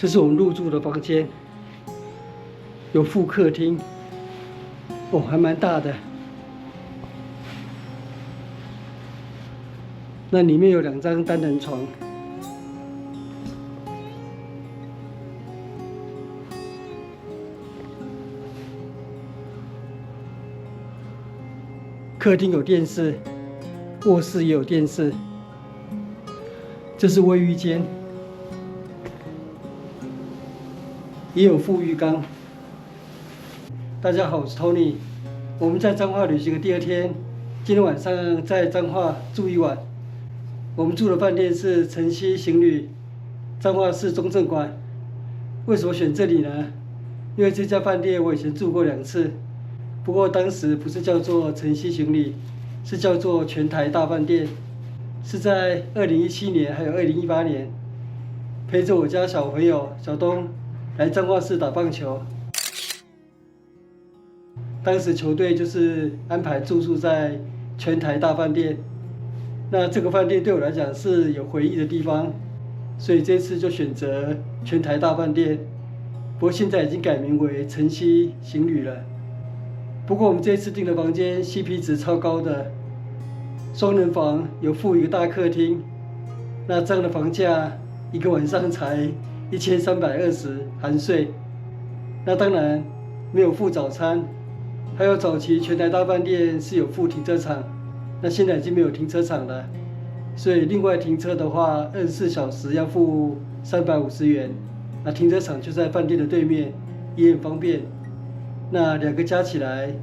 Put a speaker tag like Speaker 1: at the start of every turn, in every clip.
Speaker 1: 這是我們入住的房間，有副客廳，哦，還蠻大的。那裡面有2張單人床，客廳有電視，臥室也有電視。這是衛浴間，也有附浴缸。大家好，我是 Tony。我們在彰化旅行的第2天，今天晚上在彰化住一晚。我們住的飯店是晨曦行旅，彰化市中正館。為什麼選這裡呢？因為這家飯店我以前住過2次，不過當時不是叫做晨曦行旅，是叫做全台大飯店。是在2017年還有2018年，陪着我家小朋友小東來彰化市打棒球。當時球隊就是安排住宿在全台大飯店。那這個飯店對我來講是有回憶的地方，所以這次就選擇全台大飯店。不過現在已經改名為晨曦行旅了。不過我們這次訂的房間 CP 值超高的，雙人房有附一個大客廳。那這樣的房價一個晚上才1320含稅。那當然沒有附早餐，還有早期全台大飯店是有附停車場。那現在已經沒有停車場了，所以另外停車的話，24小時要付350元。那停車場就在飯店的對面，也很方便。那2個加起來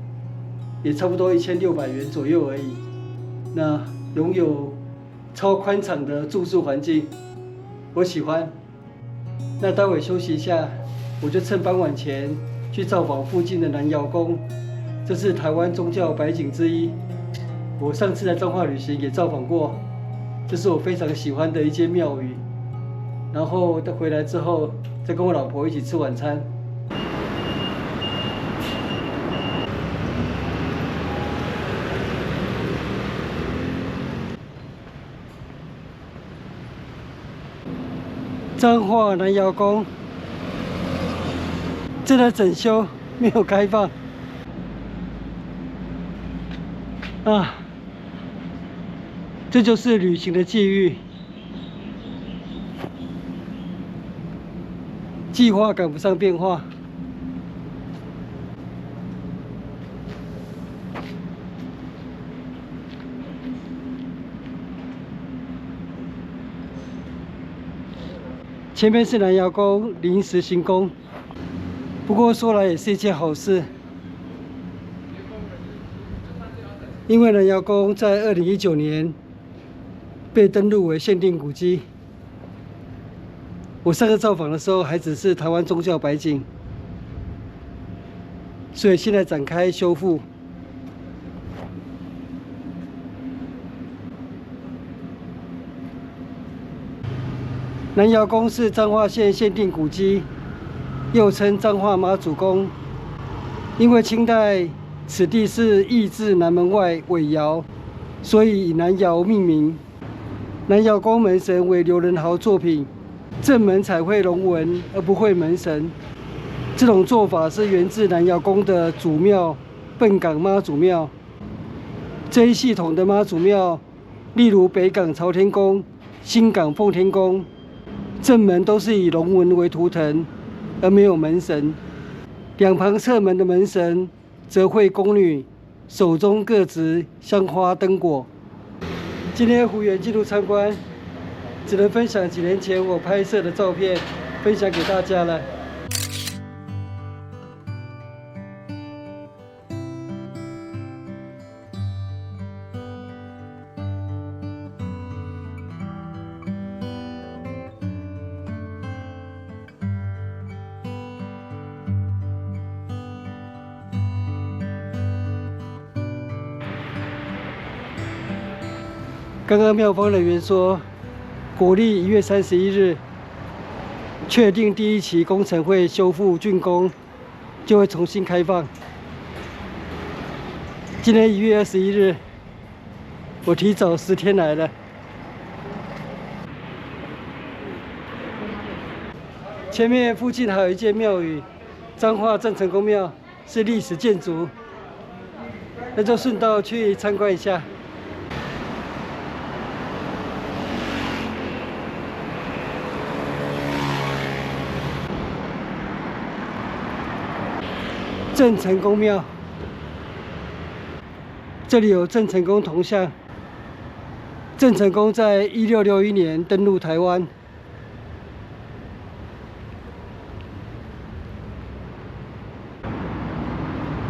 Speaker 1: 也差不多1600元左右而已。那擁有超寬敞的住宿環境，我喜歡。那待會休息一下，我就趁傍晚前去造訪附近的南瑤宮，這是台灣宗教百景之一。我上次來彰化旅行也造訪過，這是我非常喜歡的一間廟宇。然後回來之後，再跟我老婆一起吃晚餐。彰化南瑤宮正在整修，沒有開放啊。這就是旅行的際遇，計劃趕不上變化。前面是南瑤宮臨時行宮，不過說來也是一件好事，因為南瑤宮在2019年被登錄為限定古蹟。我上次造訪的時候還只是台灣宗教百景，所以現在展開修復。南瑤宮是彰化縣限定古蹟，又稱彰化媽祖宮。因為清代此地是驛至南門外尾窯，所以以南窯命名。南瑤宮門神為劉仁豪作品，正門彩繪龍紋而不繪門神。這種做法是源自南瑤宮的主廟笨港媽祖廟。這一系統的媽祖廟，例如北港朝天宮、新港奉天宮，正門都是以龍紋為圖騰，而沒有門神。兩旁側門的門神則繪宮女，手中各執香花燈果。今天無緣進入參觀，只能分享幾年前我拍攝的照片，分享給大家了。刚剛廟方人員說，國曆1月31日確定第1期工程會修復竣工，就會重新開放。今天1月21日，我提早10天來了。前面附近還有一間廟宇，彰化鄭成功廟，是歷史建築，那就順道去參觀一下。鄭成功廟，這裡有鄭成功銅像。鄭成功在1661年登陸台灣。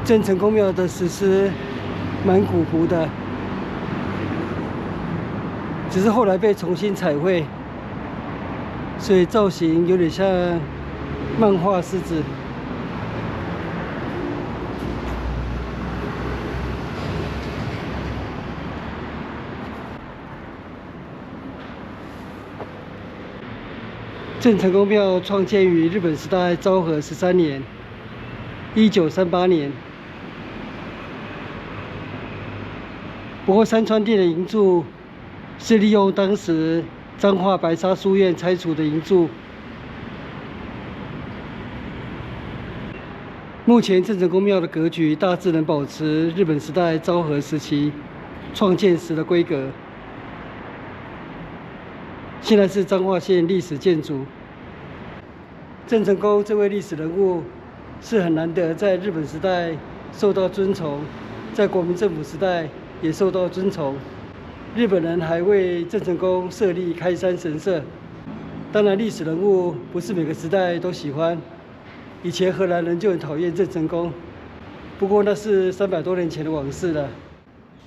Speaker 1: 鄭成功廟的石獅蠻古樸的，只是後來被重新彩繪，所以造型有點像漫畫獅子。鄭成功廟創建於日本時代昭和13年，1938年。不過山川殿的銀柱是利用當時彰化白沙書院拆除的银柱。目前鄭成功廟的格局大致能保持日本時代昭和時期創建時的規格。現在是彰化縣歷史建築。鄭成功這位歷史人物是很難得在日本時代受到尊崇，在國民政府時代也受到尊崇。日本人還為鄭成功設立開山神社。當然，歷史人物不是每個時代都喜歡。以前荷蘭人就很討厭鄭成功，不過那是300多年前的往事了。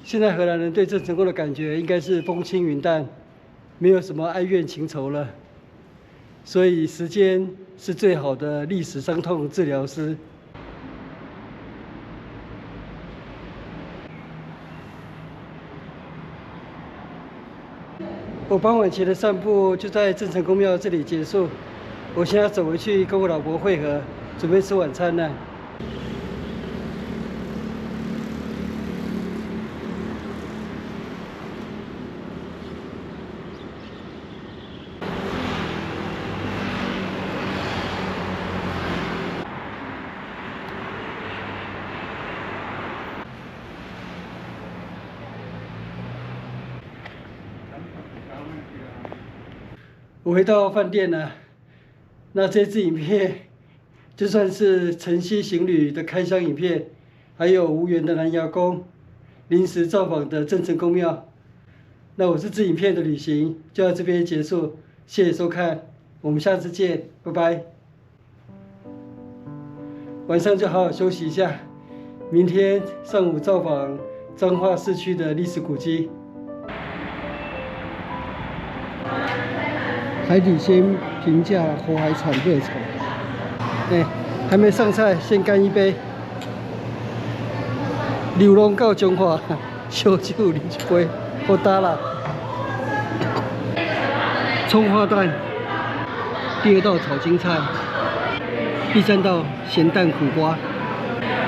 Speaker 1: 現在荷蘭人對鄭成功的感覺應該是風輕雲淡，沒有什麼哀怨情仇了。所以時間是最好的歷史傷痛治療師。我傍晚前的散步就在鄭成功廟這裡結束，我現在走回去跟我老婆會合，準備吃晚餐了。我回到飯店了。那這支影片就算是晨曦行旅的開箱影片，還有無緣的南瑤宮，臨時造訪的鄭成功廟。那我這支影片的旅行就到這邊結束，謝謝收看，我們下次見，拜拜。晚上就好好休息一下，明天上午造訪彰化市區的歷史古蹟。海底鮮平價活海產熱炒，還沒上菜，先乾一杯。流浪到中華，燒酒啉一杯，好打啦。蔥花蛋，第2道炒青菜，第3道鹹蛋苦瓜，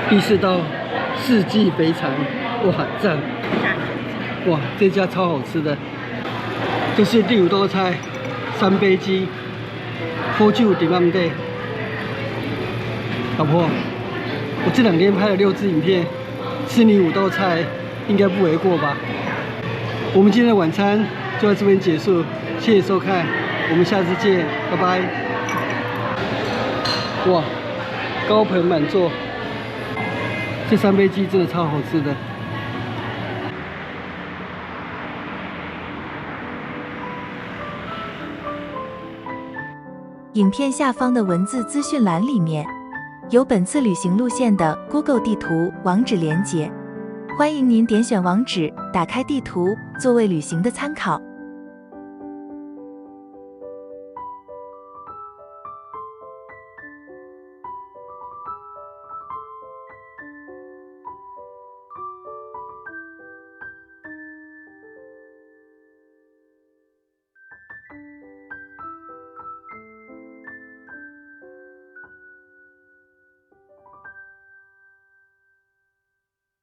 Speaker 1: 第4道四季肥腸，哇讚！哇，這家超好吃的。這是第5道菜。三杯雞，喝酒在暗底。老婆，我這2天拍了6支影片，吃你5道菜，應該不為過吧？我們今天的晚餐就到這邊結束，謝謝收看，我們下次見，拜拜。哇，高朋滿座，這3杯雞真的超好吃的。
Speaker 2: 影片下方的文字資訊欄裡面有本次旅行路線的 Google 地圖網址連結，歡迎您點選網址，打開地圖作為旅行的參考。